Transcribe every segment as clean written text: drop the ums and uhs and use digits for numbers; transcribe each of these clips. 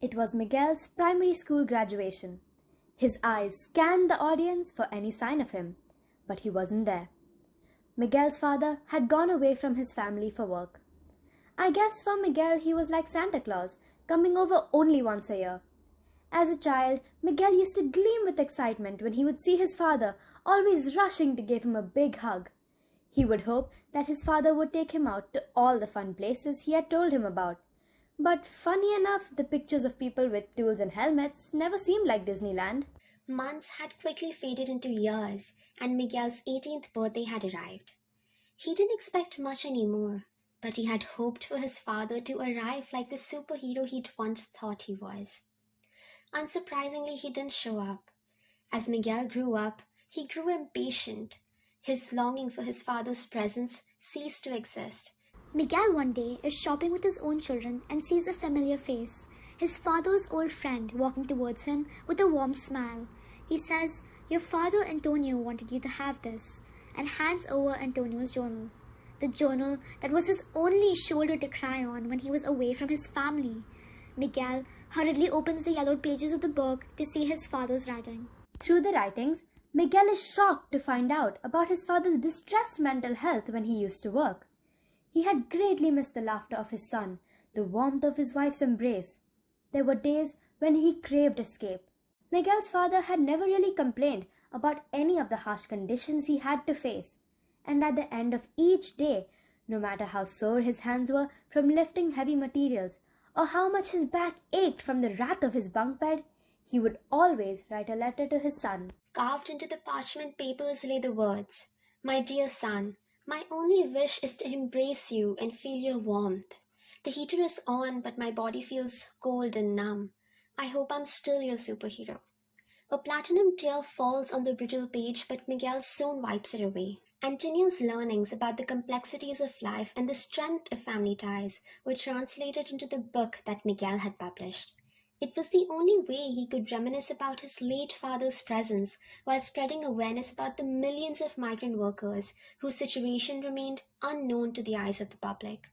It was Miguel's primary school graduation. His eyes scanned the audience for any sign of him, but he wasn't there. Miguel's father had gone away from his family for work. I guess for Miguel he was like Santa Claus, coming over only once a year. As a child, Miguel used to gleam with excitement when he would see his father, always rushing to give him a big hug. He would hope that his father would take him out to all the fun places he had told him about. But funny enough, the pictures of people with tools and helmets never seemed like Disneyland. Months had quickly faded into years, and Miguel's 18th birthday had arrived. He didn't expect much anymore, but he had hoped for his father to arrive like the superhero he'd once thought he was. Unsurprisingly, he didn't show up. As Miguel grew up, he grew impatient. His longing for his father's presence ceased to exist. Miguel one day is shopping with his own children and sees a familiar face, his father's old friend walking towards him with a warm smile. He says, "Your father Antonio wanted you to have this," and hands over Antonio's journal. The journal that was his only shoulder to cry on when he was away from his family. Miguel hurriedly opens the yellowed pages of the book to see his father's writing. Through the writings, Miguel is shocked to find out about his father's distressed mental health when he used to work. He had greatly missed the laughter of his son, the warmth of his wife's embrace. There were days when he craved escape. Miguel's father had never really complained about any of the harsh conditions he had to face, and at the end of each day, no matter how sore his hands were from lifting heavy materials, or how much his back ached from the wrath of his bunk bed, he would always write a letter to his son. Carved into the parchment papers lay the words, "My dear son, my only wish is to embrace you and feel your warmth. The heater is on, but my body feels cold and numb. I hope I'm still your superhero." A platinum tear falls on the brittle page, but Miguel soon wipes it away. Antonio's learnings about the complexities of life and the strength of family ties were translated into the book that Miguel had published. It was the only way he could reminisce about his late father's presence while spreading awareness about the millions of migrant workers whose situation remained unknown to the eyes of the public.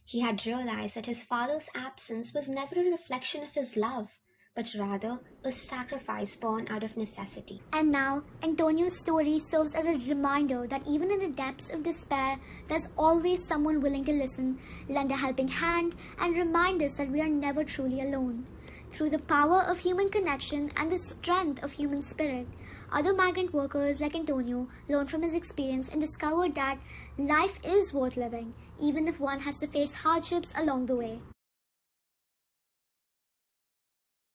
He had realized that his father's absence was never a reflection of his love, but rather a sacrifice born out of necessity. And now, Antonio's story serves as a reminder that even in the depths of despair, there's always someone willing to listen, lend a helping hand, and remind us that we are never truly alone. Through the power of human connection and the strength of human spirit, other migrant workers like Antonio learn from his experience and discover that life is worth living, even if one has to face hardships along the way.